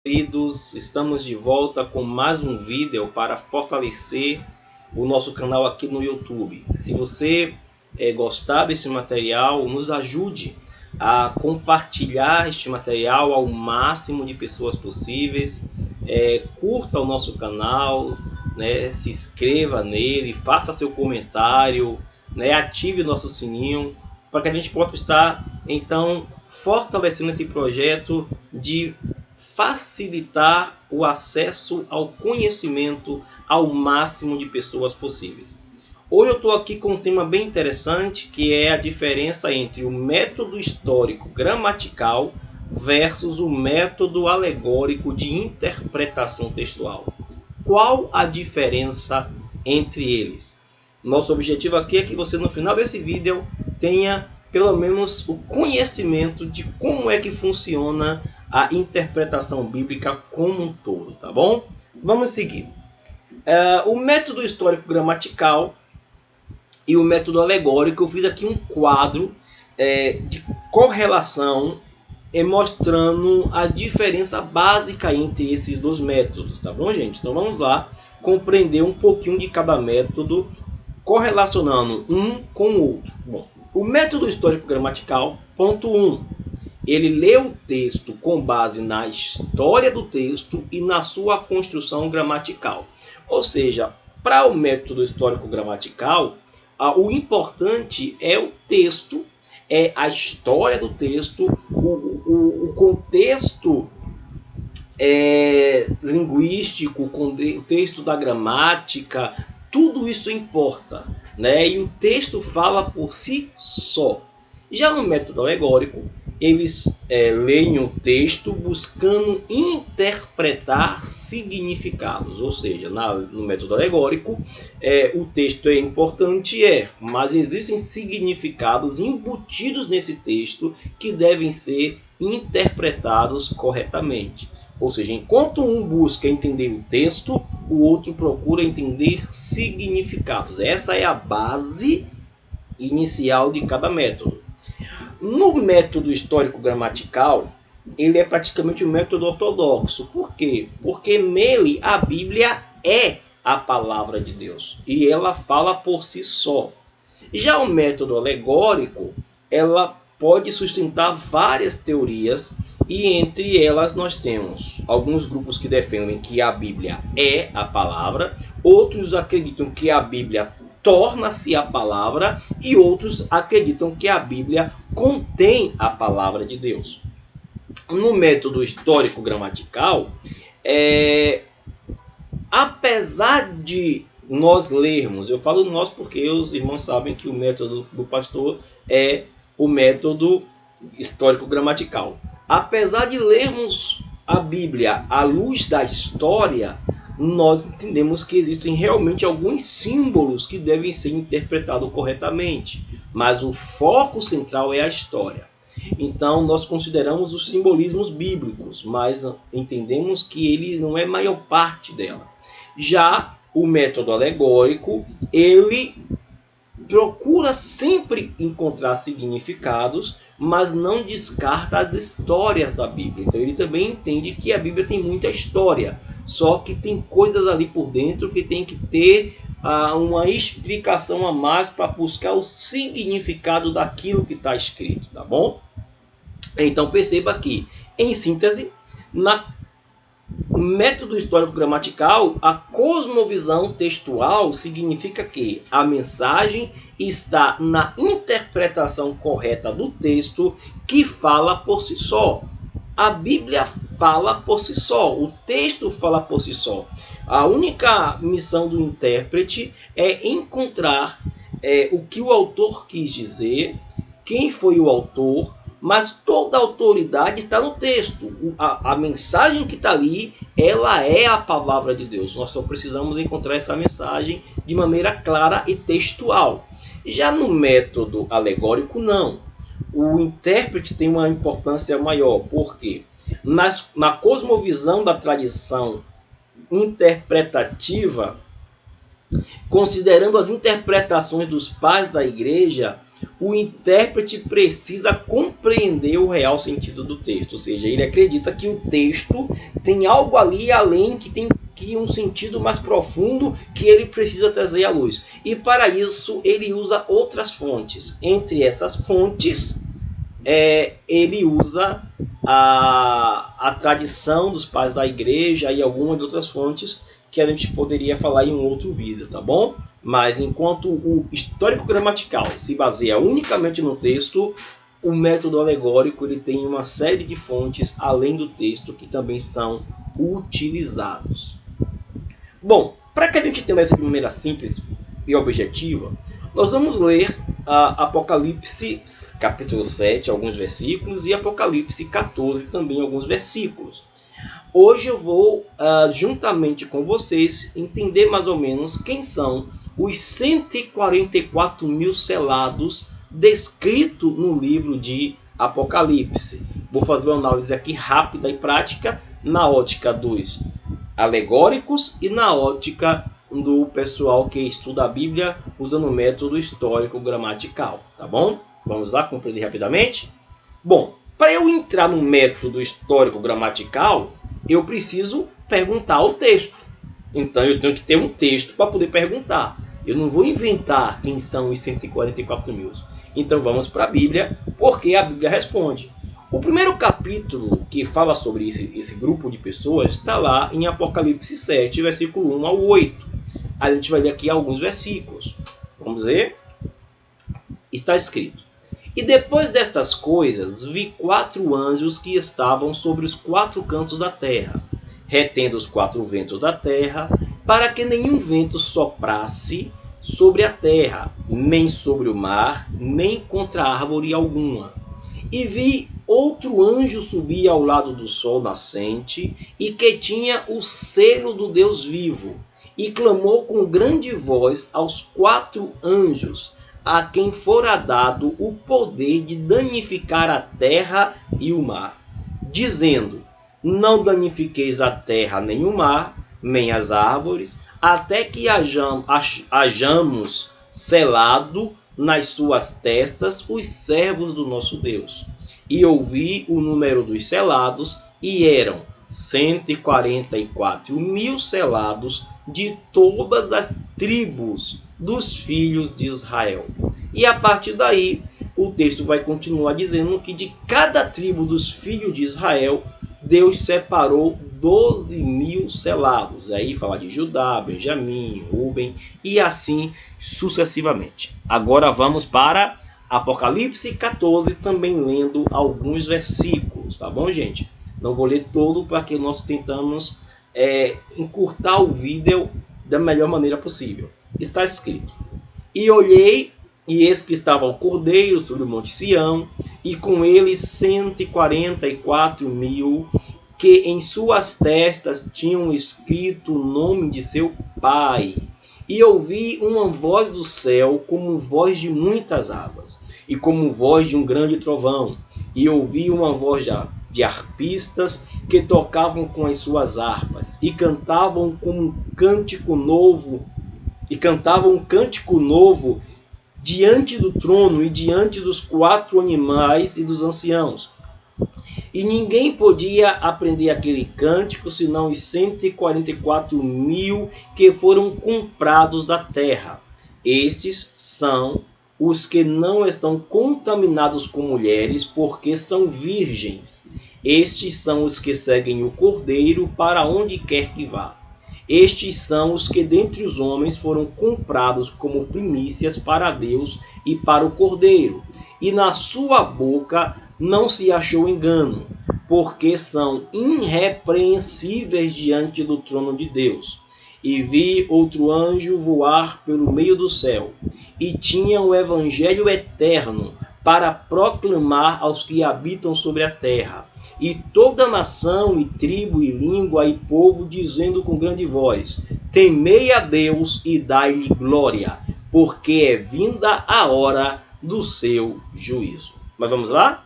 Queridos, estamos de volta com mais um vídeo para fortalecer o nosso canal aqui no YouTube. Se você gostar desse material, nos ajude a compartilhar este material ao máximo de pessoas possíveis. Curta o nosso canal, né? Se inscreva nele, faça seu comentário, né? Ative o nosso sininho para que a gente possa estar então fortalecendo esse projeto de facilitar o acesso ao conhecimento ao máximo de pessoas possíveis. Hoje eu estou aqui com um tema bem interessante, que é a diferença entre o método histórico gramatical versus o método alegórico de interpretação textual. Qual a diferença entre eles? Nosso objetivo aqui é que você no final desse vídeo tenha pelo menos o conhecimento de como é que funciona a interpretação bíblica como um todo, tá bom? Vamos seguir. O método histórico gramatical e o método alegórico, eu fiz aqui um quadro de correlação mostrando a diferença básica entre esses dois métodos, tá bom, gente? Então vamos lá compreender um pouquinho de cada método, correlacionando um com o outro. Bom, o método histórico gramatical, ponto 1. Ele lê o texto com base na história do texto e na sua construção gramatical. Ou seja, para o método histórico gramatical, o importante é o texto, é a história do texto, o contexto linguístico, o contexto da gramática, tudo isso importa, né? E o texto fala por si só. Já no método alegórico, eles leem o texto buscando interpretar significados, ou seja, no método alegórico, o texto é importante, mas existem significados embutidos nesse texto que devem ser interpretados corretamente. Ou seja, enquanto um busca entender o texto, o outro procura entender significados. Essa é a base inicial de cada método. No método histórico-gramatical, ele é praticamente um método ortodoxo. Por quê? Porque nele a Bíblia é a palavra de Deus e ela fala por si só. Já o método alegórico, ela pode sustentar várias teorias e entre elas nós temos alguns grupos que defendem que a Bíblia é a palavra, outros acreditam que a Bíblia torna-se a palavra e outros acreditam que a Bíblia contém a palavra de Deus. No método histórico-gramatical, apesar de nós lermos, eu falo nós porque os irmãos sabem que o método do pastor é o método histórico-gramatical. Apesar de lermos a Bíblia à luz da história, nós entendemos que existem realmente alguns símbolos que devem ser interpretados corretamente, mas o foco central é a história. Então nós consideramos os simbolismos bíblicos, mas entendemos que ele não é a maior parte dela. Já o método alegórico, ele procura sempre encontrar significados, mas não descarta as histórias da Bíblia. Então ele também entende que a Bíblia tem muita história, só que tem coisas ali por dentro que tem que ter uma explicação a mais para buscar o significado daquilo que está escrito, tá bom? Então perceba que, em síntese, no método histórico-gramatical, a cosmovisão textual significa que a mensagem está na interpretação correta do texto, que fala por si só. A Bíblia fala por si só, o texto fala por si só. A única missão do intérprete é encontrar o que o autor quis dizer, quem foi o autor, mas toda a autoridade está no texto. A mensagem que está ali, ela é a palavra de Deus. Nós só precisamos encontrar essa mensagem de maneira clara e textual. Já no método alegórico, não. O intérprete tem uma importância maior. Por quê? Na cosmovisão da tradição interpretativa, considerando as interpretações dos pais da igreja, o intérprete precisa compreender o real sentido do texto, ou seja, ele acredita que o texto tem algo ali além, que tem um sentido mais profundo que ele precisa trazer à luz. E para isso ele usa outras fontes. Entre essas fontes, ele usa a tradição dos pais da igreja e algumas outras fontes que a gente poderia falar em um outro vídeo, tá bom? Mas enquanto o histórico gramatical se baseia unicamente no texto, o método alegórico ele tem uma série de fontes além do texto que também são utilizados. Bom, para que a gente tenha essa de maneira simples e objetiva, nós vamos ler Apocalipse capítulo 7, alguns versículos, e Apocalipse 14, também alguns versículos. Hoje eu vou, juntamente com vocês, entender mais ou menos quem são os 144 mil selados descritos no livro de Apocalipse. Vou fazer uma análise aqui rápida e prática na ótica dos alegóricos e na ótica do pessoal que estuda a Bíblia usando o método histórico gramatical, tá bom? Vamos lá compreender rapidamente? Bom, para eu entrar no método histórico gramatical, eu preciso perguntar o texto. Então eu tenho que ter um texto para poder perguntar. Eu não vou inventar quem são os 144 mil. Então vamos para a Bíblia, porque a Bíblia responde. O primeiro capítulo que fala sobre esse grupo de pessoas está lá em Apocalipse 7, versículo 1 ao 8. A gente vai ler aqui alguns versículos. Vamos ver? Está escrito: E depois destas coisas, vi 4 anjos que estavam sobre os 4 cantos da terra, retendo os 4 ventos da terra, para que nenhum vento soprasse sobre a terra, nem sobre o mar, nem contra árvore alguma. E vi outro anjo subir ao lado do sol nascente, e que tinha o selo do Deus vivo, e clamou com grande voz aos 4 anjos, a quem fora dado o poder de danificar a terra e o mar, dizendo: Não danifiqueis a terra nem o mar, nem as árvores, até que hajamos selado nas suas testas os servos do nosso Deus. E ouvi o número dos selados, e eram 144 mil selados de todas as tribos dos filhos de Israel. E a partir daí, o texto vai continuar dizendo que de cada tribo dos filhos de Israel, Deus separou 12 mil selados. Aí fala de Judá, Benjamim, Rúben e assim sucessivamente. Agora vamos para Apocalipse 14, também lendo alguns versículos, tá bom, gente? Não vou ler todo, porque nós tentamos encurtar o vídeo da melhor maneira possível. Está escrito: E olhei, e eis que estava o Cordeiro sobre o monte Sião, e com ele 144 mil, que em suas testas tinham escrito o nome de seu Pai. E ouvi uma voz do céu, como voz de muitas águas, e como voz de um grande trovão. E ouvi uma voz de harpistas que tocavam com as suas harpas, e cantavam um cântico novo, diante do trono e diante dos 4 animais e dos anciãos. E ninguém podia aprender aquele cântico, senão os 144 mil que foram comprados da terra. Estes são os que não estão contaminados com mulheres, porque são virgens. Estes são os que seguem o Cordeiro para onde quer que vá. Estes são os que dentre os homens foram comprados como primícias para Deus e para o Cordeiro. E na sua boca não se achou engano, porque são irrepreensíveis diante do trono de Deus. E vi outro anjo voar pelo meio do céu, e tinha o evangelho eterno para proclamar aos que habitam sobre a terra, e toda nação, e tribo, e língua, e povo, dizendo com grande voz: Temei a Deus e dai-lhe glória, porque é vinda a hora do seu juízo. Mas vamos lá?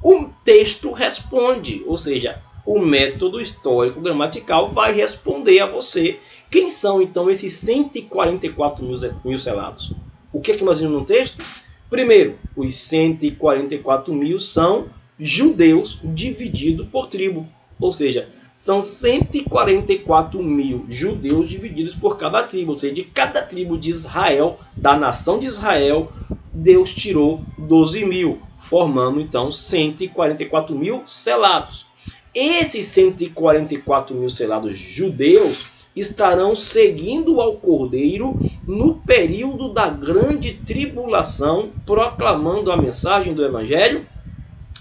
O texto responde, ou seja, o método histórico gramatical vai responder a você quem são então esses 144 mil selados. O que é que nós vimos no texto? Primeiro, os 144 mil são judeus divididos por tribo. Ou seja, são 144 mil judeus divididos por cada tribo. Ou seja, de cada tribo de Israel, da nação de Israel, Deus tirou 12 mil, formando então 144 mil selados. Esses 144 mil selados judeus estarão seguindo ao Cordeiro no período da grande tribulação, proclamando a mensagem do Evangelho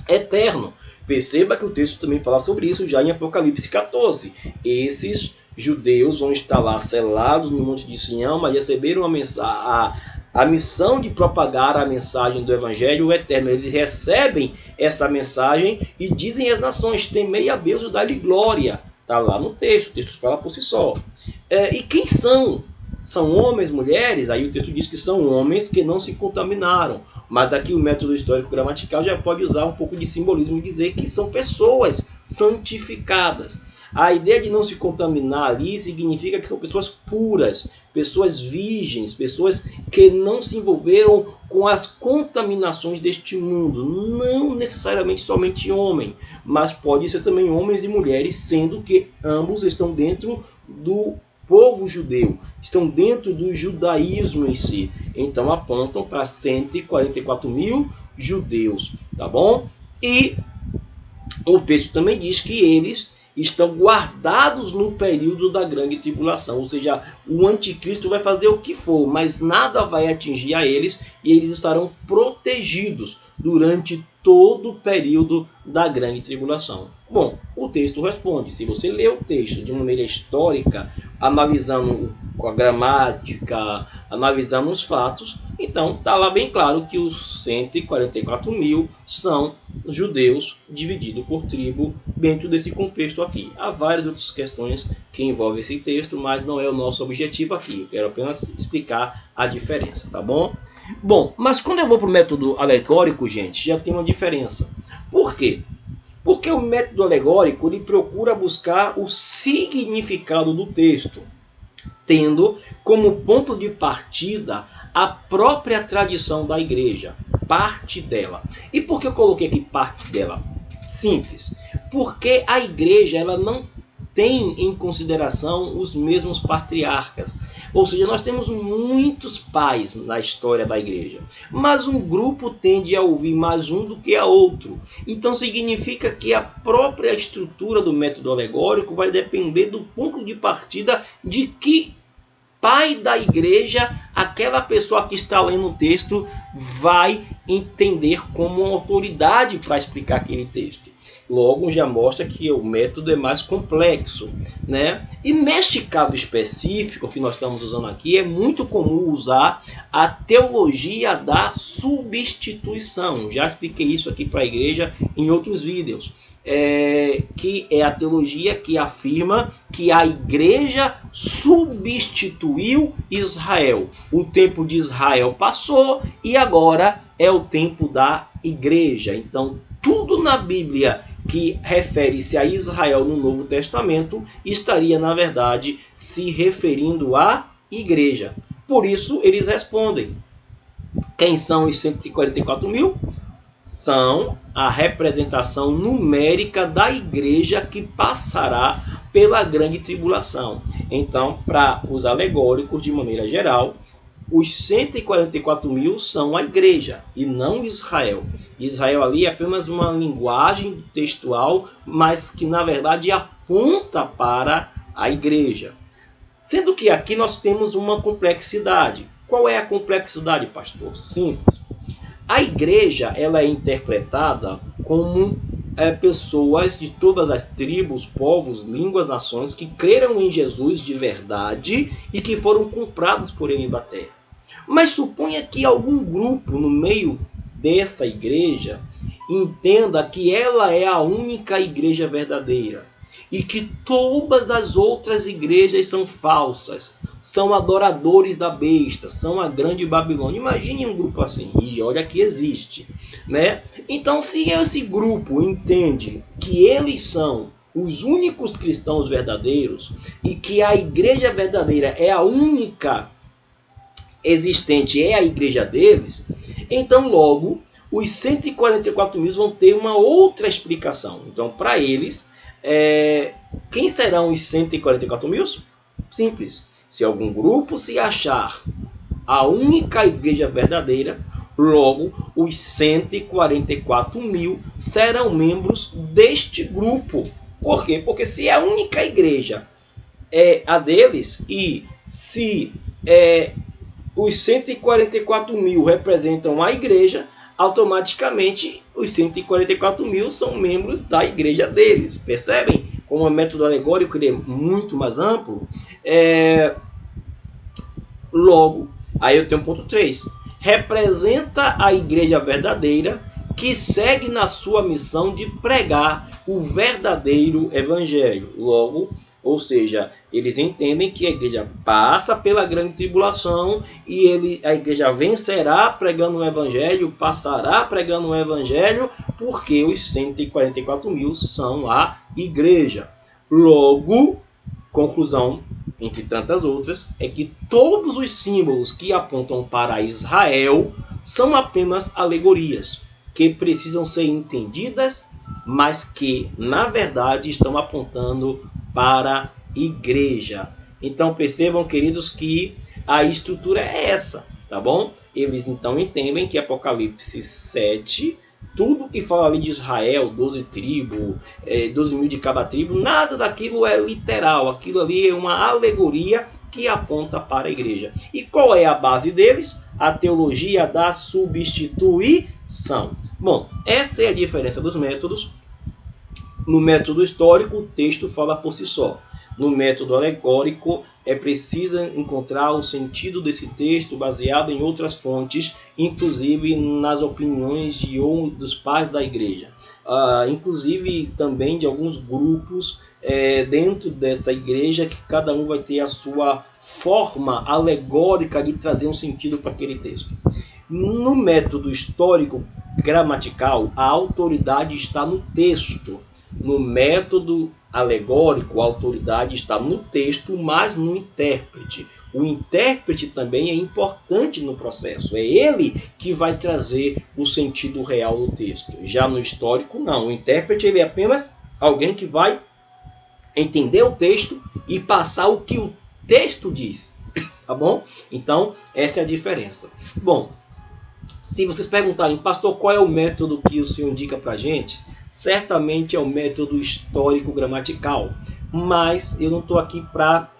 eterno. Perceba que o texto também fala sobre isso já em Apocalipse 14. Esses judeus vão estar lá selados no Monte de Sião, mas receberam a missão de propagar a mensagem do Evangelho eterno. Eles recebem essa mensagem e dizem às nações: temei a Deus e dá-lhe glória. Está lá no texto, o texto fala por si só. E quem são? São homens, mulheres? Aí o texto diz que são homens que não se contaminaram. Mas aqui o método histórico gramatical já pode usar um pouco de simbolismo e dizer que são pessoas santificadas. A ideia de não se contaminar ali significa que são pessoas puras, pessoas virgens, pessoas que não se envolveram com as contaminações deste mundo. Não necessariamente somente homem, mas pode ser também homens e mulheres, sendo que ambos estão dentro do povo judeu, estão dentro do judaísmo em si. Então apontam para 144 mil judeus, tá bom? E o texto também diz que eles estão guardados no período da grande tribulação, ou seja, o anticristo vai fazer o que for, mas nada vai atingir a eles e eles estarão protegidos durante todo o período da grande tribulação. Bom, o texto responde. Se você lê o texto de maneira histórica, analisando com a gramática, analisando os fatos, então está lá bem claro que os 144 mil são judeus divididos por tribo dentro desse contexto aqui. Há várias outras questões que envolvem esse texto, mas não é o nosso objetivo aqui. Eu quero apenas explicar a diferença, tá bom? Bom, mas quando eu vou para o método alegórico, gente, já tem uma diferença. Por quê? Porque o método alegórico ele procura buscar o significado do texto, tendo como ponto de partida a própria tradição da igreja, parte dela. E por que eu coloquei aqui parte dela? Simples. Porque a igreja ela não tem em consideração os mesmos patriarcas. Ou seja, nós temos muitos pais na história da igreja, mas um grupo tende a ouvir mais um do que a outro. Então significa que a própria estrutura do método alegórico vai depender do ponto de partida de que pai da igreja aquela pessoa que está lendo o texto vai entender como uma autoridade para explicar aquele texto. Logo, já mostra que o método é mais complexo, né? E neste caso específico que nós estamos usando aqui, é muito comum usar a teologia da substituição. Já expliquei isso aqui para a igreja em outros vídeos. Que é a teologia que afirma que a igreja substituiu Israel. O tempo de Israel passou e agora é o tempo da igreja. Então, tudo na Bíblia que refere-se a Israel no Novo Testamento estaria, na verdade, se referindo à igreja. Por isso, eles respondem. Quem são os 144 mil? São a representação numérica da igreja que passará pela grande tribulação. Então, para os alegóricos, de maneira geral, os 144 mil são a igreja e não Israel. Israel ali é apenas uma linguagem textual, mas que na verdade aponta para a igreja. Sendo que aqui nós temos uma complexidade. Qual é a complexidade, pastor? Simples. A igreja ela é interpretada como pessoas de todas as tribos, povos, línguas, nações que creram em Jesus de verdade e que foram comprados por ele da terra. Mas suponha que algum grupo no meio dessa igreja entenda que ela é a única igreja verdadeira e que todas as outras igrejas são falsas, são adoradores da besta, são a grande Babilônia. Imagine um grupo assim, e olha que existe, né? Então, se esse grupo entende que eles são os únicos cristãos verdadeiros e que a igreja verdadeira é a única existente, é a igreja deles, Então, logo, os 144 mil vão ter uma outra explicação. Então, para eles, quem serão os 144 mil? Simples. Se algum grupo se achar a única igreja verdadeira, logo os 144 mil serão membros deste grupo. Por quê? Porque se a única igreja é a deles e se os 144 mil representam a igreja, automaticamente os 144 mil são membros da igreja deles. Percebem? Como o método alegórico ele é muito mais amplo. Logo, aí eu tenho ponto 3. Representa a igreja verdadeira que segue na sua missão de pregar o verdadeiro evangelho. Logo, ou seja, eles entendem que a igreja passa pela grande tribulação e a igreja vencerá pregando o evangelho, passará pregando o evangelho, porque os 144 mil são a igreja. Logo, conclusão, entre tantas outras, é que todos os símbolos que apontam para Israel são apenas alegorias, que precisam ser entendidas, mas que, na verdade, estão apontando para a igreja. Então, percebam, queridos, que a estrutura é essa, tá bom? Eles, então, entendem que Apocalipse 7... tudo que fala ali de Israel, 12 tribos, 12 mil de cada tribo, nada daquilo é literal. Aquilo ali é uma alegoria que aponta para a igreja. E qual é a base deles? A teologia da substituição. Bom, essa é a diferença dos métodos. No método histórico, o texto fala por si só. No método alegórico, é preciso encontrar o sentido desse texto baseado em outras fontes, inclusive nas opiniões dos pais da igreja. Inclusive também de alguns grupos dentro dessa igreja, que cada um vai ter a sua forma alegórica de trazer um sentido para aquele texto. No método histórico gramatical, a autoridade está no texto. No método alegórico, a autoridade está no texto, mas no intérprete. O intérprete também é importante no processo. É ele que vai trazer o sentido real do texto. Já no histórico, não. O intérprete ele é apenas alguém que vai entender o texto e passar o que o texto diz. Tá bom? Então, essa é a diferença. Bom, se vocês perguntarem, pastor, qual é o método que o senhor indica para a gente? Certamente é o método histórico-gramatical, mas eu não estou aqui para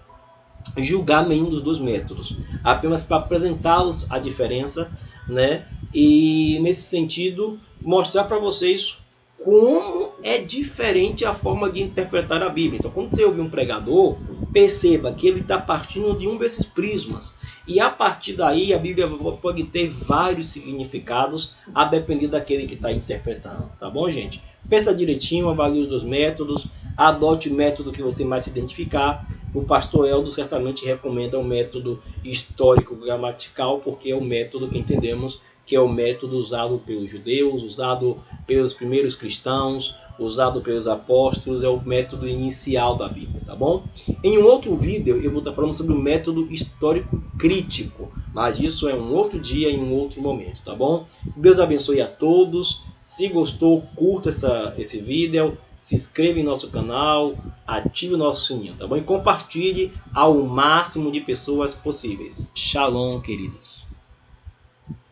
julgar nenhum dos dois métodos, apenas para apresentá-los a diferença, né? E nesse sentido mostrar para vocês como é diferente a forma de interpretar a Bíblia. Então, quando você ouvir um pregador, perceba que ele está partindo de um desses prismas. E a partir daí, a Bíblia pode ter vários significados, a depender daquele que está interpretando. Tá bom, gente? Pensa direitinho, avalie os dois métodos, adote o método que você mais se identificar. O pastor Eldo certamente recomenda o método histórico-gramatical, porque é o método que entendemos que é o método usado pelos judeus, usado pelos primeiros cristãos, usado pelos apóstolos, é o método inicial da Bíblia, tá bom? Em um outro vídeo eu vou estar falando sobre o método histórico crítico, mas isso é um outro dia, em um outro momento, tá bom? Deus abençoe a todos. Se gostou, curta esse vídeo, se inscreva em nosso canal, ative o nosso sininho, tá bom? E compartilhe ao máximo de pessoas possíveis. Shalom, queridos.